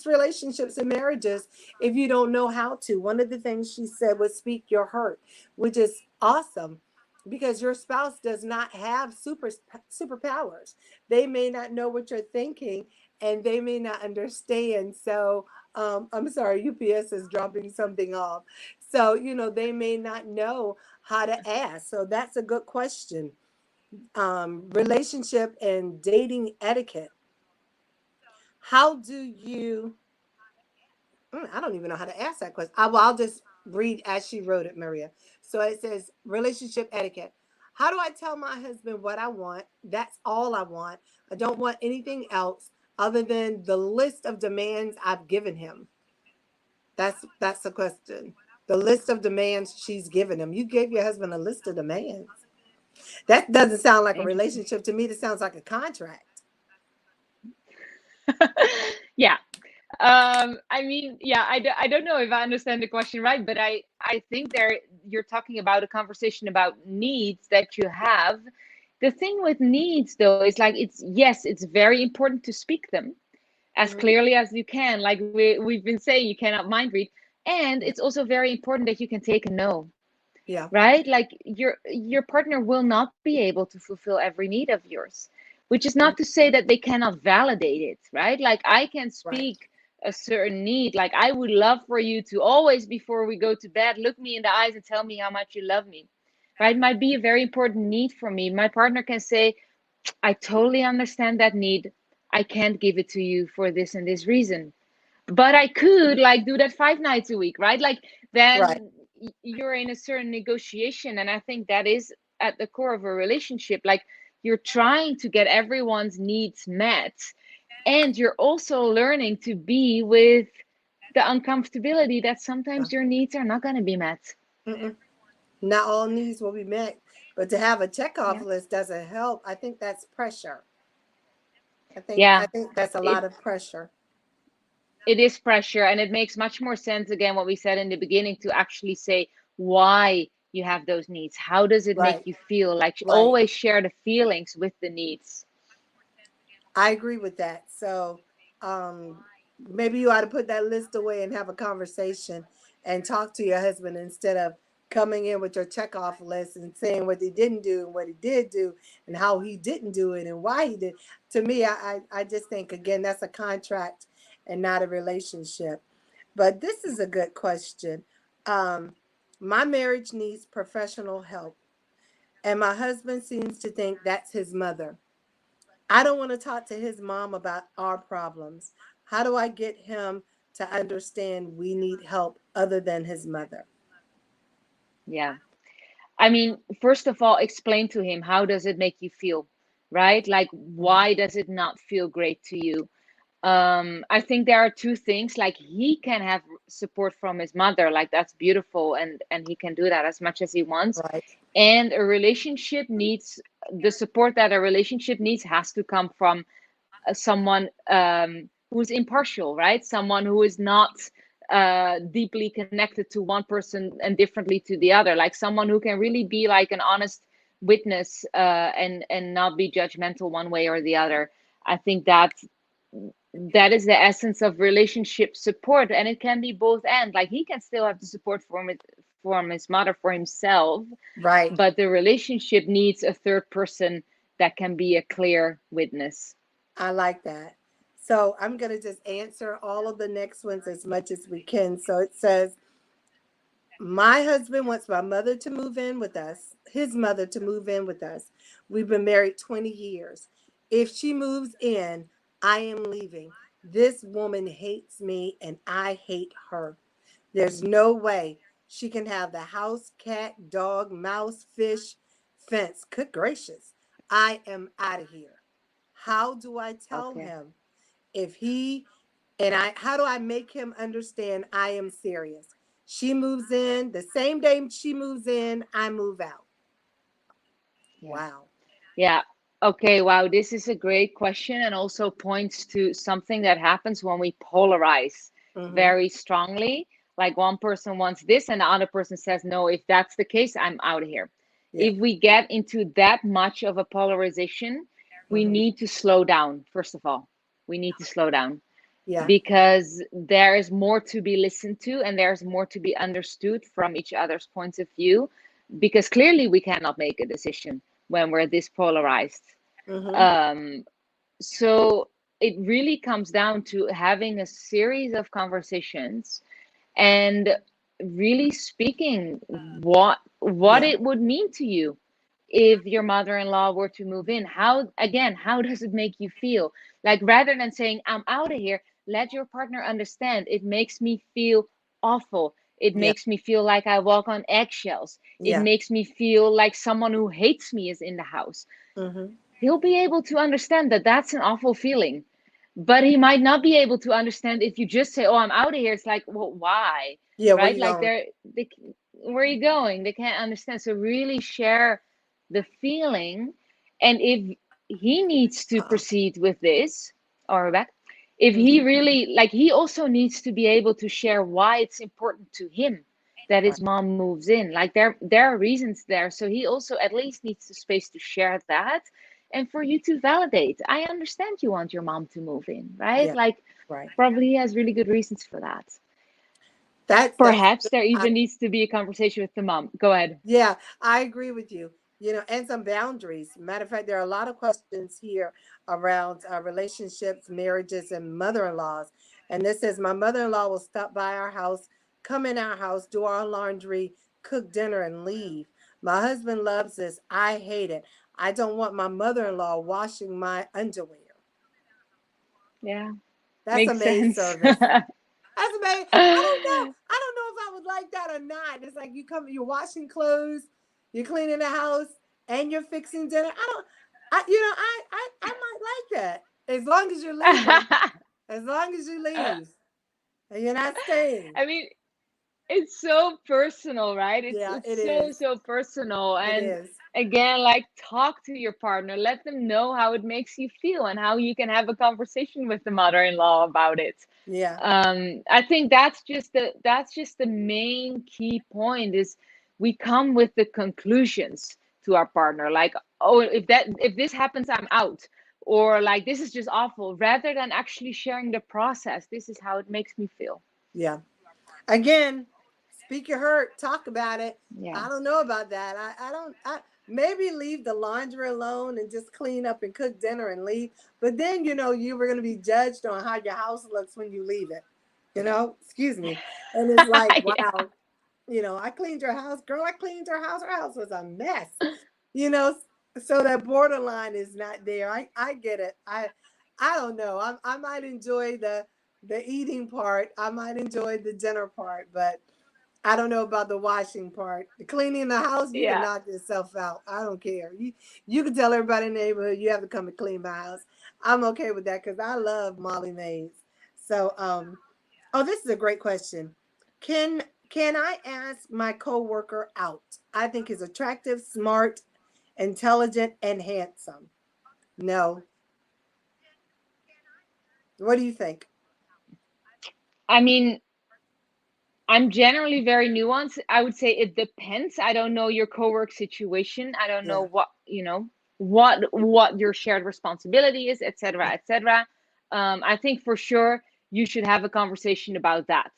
relationships and marriages if you don't know how to. One of the things she said was speak your hurt, which is awesome because your spouse does not have superpowers. They may not know what you're thinking and they may not understand. So, I'm sorry, UPS is dropping something off. So, they may not know how to ask. So, that's a good question. Relationship and dating etiquette. How do you I don't even know how to ask that question. I'll just read as she wrote it, Maria. So it says relationship etiquette. How do I tell my husband what I want? That's all I want. I don't want anything else other than the list of demands I've given him. That's the question. The list of demands she's given him. You gave your husband a list of demands. That doesn't sound like a Interesting. relationship to me. That sounds like a contract. Yeah. I mean, yeah, I don't know if I understand the question right, but I think you're talking about a conversation about needs that you have. The thing with needs, though, is like, yes, it's very important to speak them as Hmm. clearly as you can. Like, we've been saying, you cannot mind read, and Yeah. it's also very important that you can take a no, Yeah. right? Like, your partner will not be able to fulfill every need of yours, which is not Mhm. to say that they cannot validate it, right? Like, I can Right. speak a certain need, like, I would love for you to always, before we go to bed, look me in the eyes and tell me how much you love me, right? Might be a very important need for me. My partner can say, I totally understand that need. I can't give it to you for this and this reason. But I could like do that 5 nights a week, right? Like Right. then you're in a certain negotiation. And I think that is at the core of a relationship. Like you're trying to get everyone's needs met. And you're also learning to be with the uncomfortability that Yeah. sometimes your needs are not going to be met. Mm-mm. Not all needs will be met, but to have a checkoff Yeah. list doesn't help. I think that's pressure. I Yeah. think that's a It lot of pressure. it is pressure, and it makes much more sense again what we said in the beginning to actually say why you have those needs. How does it make Right. you feel? Like Right. always share the feelings with the needs. I agree with that. So um, maybe you ought to put that list away and have a conversation and talk to your husband instead of coming in with your checkoff list and saying what he didn't do and what he did do and how he didn't do it and why he did. To me, I just think, again, that's a contract and not a relationship. But this is a good question. Um, my marriage needs professional help, and my husband seems to think that's his mother. I don't want to talk to his mom about our problems. How do I get him to understand we need help other than his mother? Yeah. I mean, first of all, explain to him how does it make you feel, right? Like Mhm. why does it not feel great to you? I think there are two things. Like he can have support from his mother, like that's beautiful, and he can do that as much as he wants. Right. And a relationship needs the support that a relationship needs has to come from someone who's impartial, right? Someone who is not deeply connected to one person and differently to the other. Like someone who can really be like an honest witness and not be judgmental one way or the other. I think that is the essence of relationship support, and it can be both and. Like he can still have the support from his mother for himself, Right. but the relationship needs a third person that can be a clear witness. I like that. So I'm going to just answer all of the next ones as much as we can. So it says, my husband wants my mother to move in with us, his mother to move in with us. We've been married 20 years. If she moves in, I am leaving. This woman hates me and I hate her. There's no way she can have the house, cat, dog, mouse, fish, fence. Good gracious. I am out of here. How do I tell Okay. him if he and how do I make him understand I am serious? She moves in, the same day she moves in, I move out. Yeah. Wow. Yeah. Okay. Wow. This is a great question and also points to something that happens when we polarize Mm-hmm. very strongly. Like one person wants this and the other person says, no, if that's the case, I'm out of here. Yeah. If we get into that much of a polarization, we Mm-hmm. need to slow down, first of all. We need to slow down Yeah. because there is more to be listened to and there's more to be understood from each other's points of view, because clearly we cannot make a decision when we're this polarized. Mm-hmm. um, so it really comes down to having a series of conversations and really speaking what Yeah. it would mean to you if your mother-in-law were to move in. How does it make you feel? Like rather than saying I'm out of here, let your partner understand it makes me feel awful. It Yeah. makes me feel like I walk on eggshells. It Yeah. makes me feel like someone who hates me is in the house. Mm-hmm. He'll be able to understand that that's an awful feeling, but he might not be able to understand if you just say, oh, I'm out of here. It's like, well, why? Yeah. Where Right? you Like going? where are you going? They can't understand. So really share the feeling. And if he needs to Uh-uh. proceed with this, or back, if he Mm-hmm. really, like, he also needs to be able to share why it's important to him that Right. his mom moves in. Like there are reasons there. So he also at least needs the space to share that and for you to validate. I understand you want your mom to move in, right? Yeah. Like Right. probably he has really good reasons for that. That's Perhaps there I, even needs to be a conversation with the mom. Go ahead. yeah, I agree with you. You know, and some boundaries. Matter of fact, there are a lot of questions here around relationships, marriages, and mother-in-laws. And this says, my mother-in-law will stop by our house, come in our house, do our laundry, cook dinner, and leave. My husband loves this. I hate it. I don't want my mother-in-law washing my underwear. Yeah. That's a Makes maid sense. service. That's amazing. I don't know if I would like that or not. It's like you're washing clothes, you're cleaning the house, and you're fixing dinner. I might like that as long as you're leaving. As long as you leave and you're not staying. I mean, it's so personal, right? it's Yeah, it it's so is. so personal. It And is. again, like, talk to your partner, let them know how it makes you feel and how you can have a conversation with the mother-in-law about it. Yeah. I think that's just the main key point is we come with the conclusions to our partner, like, oh, if this happens, I'm out, or like, this is just awful, rather than actually sharing the process. This is how it makes me feel. Yeah. Again, speak your hurt, talk about it. Yeah. I don't know about that. I don't I maybe leave the laundry alone and just clean up and cook dinner and leave. But then you were gonna be judged on how your house looks when you leave it. Excuse me. And it's like, Yeah. wow, I cleaned your house, girl. I cleaned her house. Her house was a mess. You know, so that borderline is not there. I get it. I don't know. I might enjoy the eating part. I might enjoy the dinner part, but I don't know about the washing part. The cleaning the house, you can Yeah. knock yourself out. I don't care. You can tell everybody in the neighborhood you have to come and clean my house. I'm okay with that because I love Molly Mays. So oh, this is a great question. Can can I ask my coworker out? I think he's attractive, smart, intelligent, and handsome. No. What do you think? I mean, I'm generally very nuanced. I would say it depends. I don't know your co-work situation. I don't know Yeah. what your shared responsibility is, etc., etc. I think for sure you should have a conversation about that.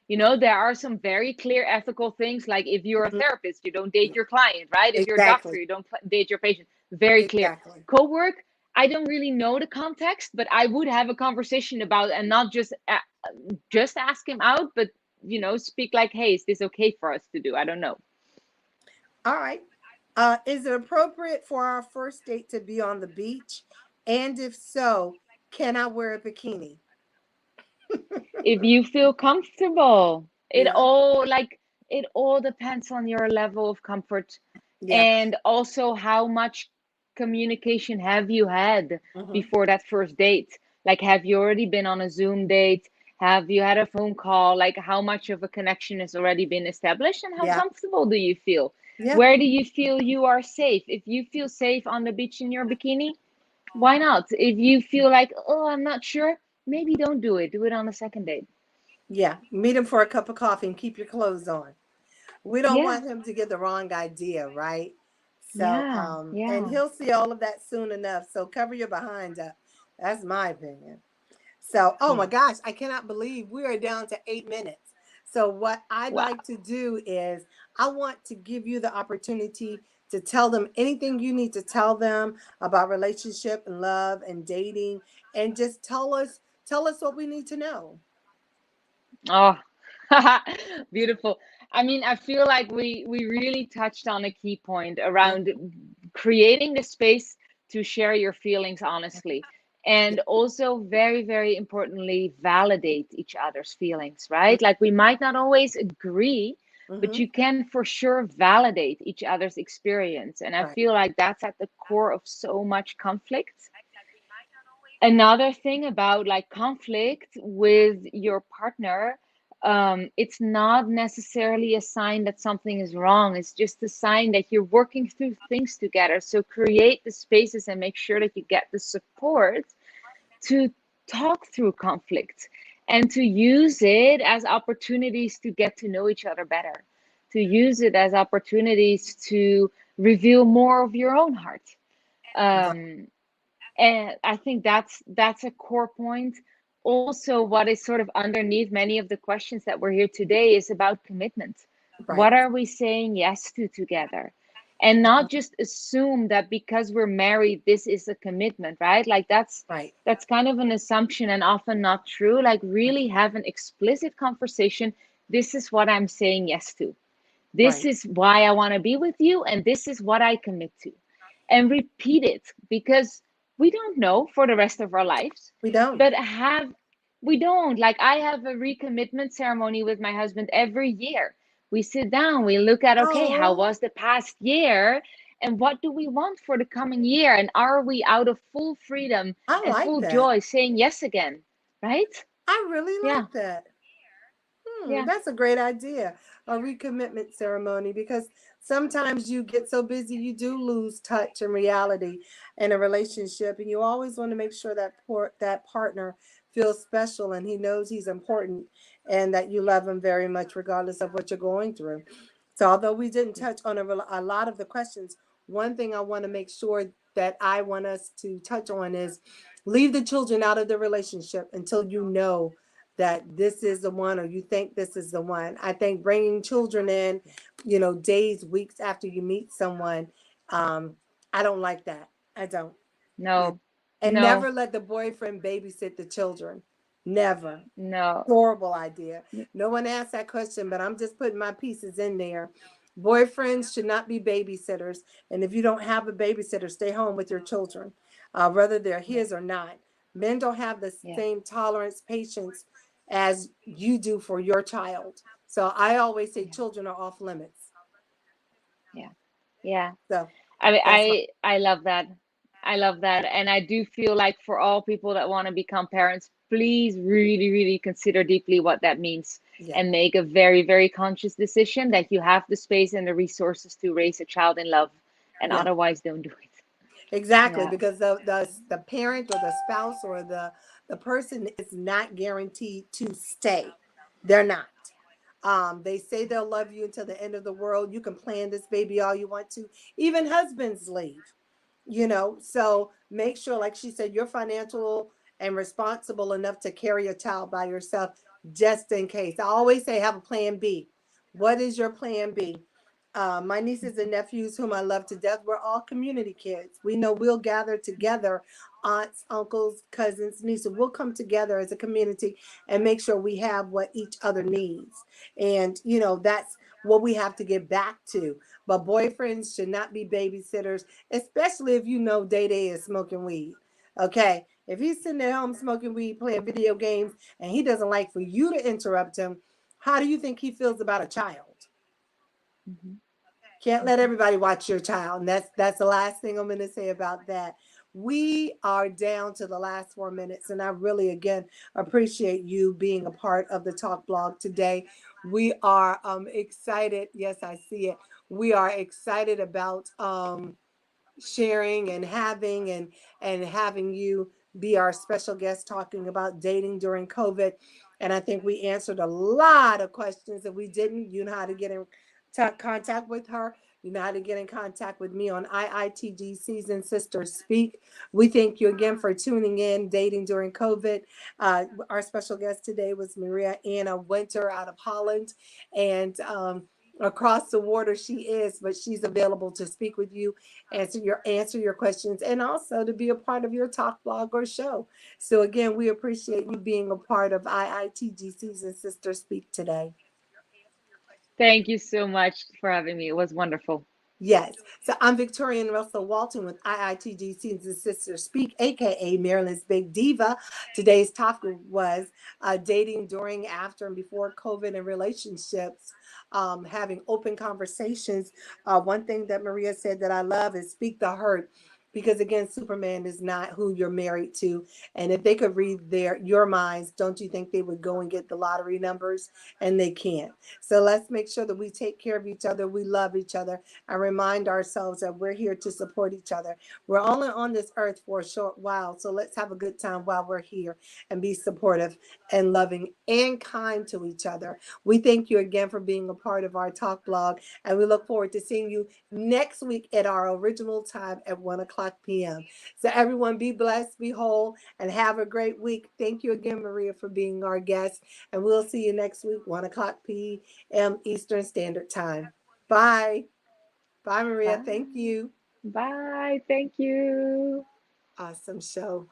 There are some very clear ethical things, like if you're a Mhm. therapist, you don't date your client, right? If you're a doctor, Exactly. you don't date your patient. Very clear. Exactly. Co-work, I don't really know the context, but I would have a conversation about, and not just ask him out, but speak like, hey, is this okay for us to do? I don't know. All right. Is it appropriate for our first date to be on the beach? And if so, can I wear a bikini? If you feel comfortable, Yeah. it all depends on your level of comfort, Yeah. and also how much communication have you had Hmm. before that first date. Like, have you already been on a Zoom date? Have you had a phone call? Like, how much of a connection has already been established, and how Yeah. comfortable do you feel? Yeah. Where do you feel you are safe? If you feel safe on the beach in your bikini, why not? If you feel like, oh, I'm not sure, maybe don't do it. Do it on a second date. Yeah. Meet him for a cup of coffee and keep your clothes on. We don't Yeah, want him to get the wrong idea, right? So, yeah, and yeah, he'll see all of that soon enough. So cover your behind up. That's my opinion. So, oh my yeah. gosh, I cannot believe we are down to 8 minutes. So, what I'd Wow. like to do is, I want to give you the opportunity to tell them anything you need to tell them about relationship and love and dating, and just tell us what we need to know. Oh, beautiful. I mean, I feel like we really touched on a key point Mm, around creating the space to share your feelings honestly. yeah. And also, very, very importantly, validate each other's feelings, Mm, right? Like, we might not always agree, but mm-hmm. you can for sure validate each other's experience. And I Right. feel like that's at the core of so much conflict. Another thing about, like, conflict with your partner, it's not necessarily a sign that something is wrong. It's just a sign that you're working through things together. So create the spaces and make sure that you get the support to talk through conflict, and to use it as opportunities to get to know each other better, to use it as opportunities to reveal more of your own heart. That, um, and I think that's a core point. Also, what is sort of underneath many of the questions that we're here today is about commitment. right. What are we saying yes to together? And not just assume that because we're married, this is a commitment, right? Like, Right. that's kind of an assumption and often not true. Like, really have an explicit conversation. This is what I'm saying yes to. This Right. is why I want to be with you, and this is what I commit to. And repeat it, because we don't know for the rest of our lives, We don't. but have we don't. Like, I have a recommitment ceremony with my husband every year. We sit down, we look at, okay, how Oh, was the past year, and what do we want for the coming year, and are we out of full freedom I and like full that. joy saying yes again, right? I really Yeah, like that. yeah, That's a great idea. A recommitment ceremony, because sometimes you get so busy you do lose touch in reality in a relationship, and you always want to make sure that that partner feels special and he knows he's important and that you love him very much regardless of what you're going through. So although we didn't yeah, touch on a lot of the questions, one thing I want to make sure that I want us to touch on is leave the children out of the relationship until you know that this is the one or you think this is the one. I think bringing children in, days, weeks after you meet someone, um, I don't like that. I don't. You know, no, and no, never let the boyfriend babysit the children. Never. no, Horrible idea. No one asked that question, but I'm just putting my pieces in there. Boyfriends should not be babysitters. And if you don't have a babysitter, stay home with your children, whether they're yeah, his or not. Men don't have the yeah, same tolerance, patience as you do for your child. So I always say yeah, children are off limits. yeah, yeah. So I mean, that's my, I love that. I love that. And I do feel like for all people that want to become parents, please really, really consider deeply what that means yeah, and make a very, very conscious decision that you have the space and the resources to raise a child in love, and yeah. otherwise don't do it. Exactly, Yeah. because the parent or the spouse or the person is not guaranteed to stay. They're not. They say they'll love you until the end of the world. You can plan this baby all you want to. Even husbands leave. So make sure, like she said, you're financial and responsible enough to carry a child by yourself, just in case. I always say have a plan B. What is your plan B? My nieces and nephews, whom I love to death, we're all community kids. We know we'll gather together, aunts, uncles, cousins, nieces. We'll come together as a community and make sure we have what each other needs. And, that's what we have to get back to. But boyfriends should not be babysitters, especially if you know Day Day is smoking weed. Okay. If he's sitting at home smoking weed, playing video games, and he doesn't like for you to interrupt him, how do you think he feels about a child? Hmm. Can't let Hmm. everybody watch your child. And that's the last thing I'm going to say about that. We are down to the last 4 minutes, and I really again appreciate you being a part of the Talk Blog today. We are excited. Yes, I see it. We are excited about sharing and having you be our special guest talking about dating during COVID. And I think we answered a lot of questions that we didn't. You know how to get in contact with her. You know how to get in contact with me on IITG Season Sisters Speak. We thank you again for tuning in, Dating During COVID. Our special guest today was Maria Anna Winter out of Holland. And across the water she is, but she's available to speak with you, answer your questions, and also to be a part of your talk blog or show. So again, we appreciate you being a part of IITG Season Sister Speak today. Thank you so much for having me. It was wonderful. Yes. So I'm Victorian Russell Walton with IITG Season Sister Speak, aka Maryland's Big Diva. Today's topic was dating during, after, and before COVID and relationships. Having open conversations. One thing that Maria said that I love is speak the hurt. Because again, Superman is not who you're married to. And if they could read your minds, don't you think they would go and get the lottery numbers? And they can't. So let's make sure that we take care of each other. We love each other and remind ourselves that we're here to support each other. We're only on this earth for a short while. So let's have a good time while we're here and be supportive and loving and kind to each other. We thank you again for being a part of our talk blog. And we look forward to seeing you next week at our original time at 1 o'clock p.m. So everyone be blessed, be whole, and have a great week. Thank you again, Maria, for being our guest. And we'll see you next week, 1 o'clock p.m. Eastern Standard Time. Bye. Bye, Maria. Thank Bye. you. Bye. Thank you. Awesome show.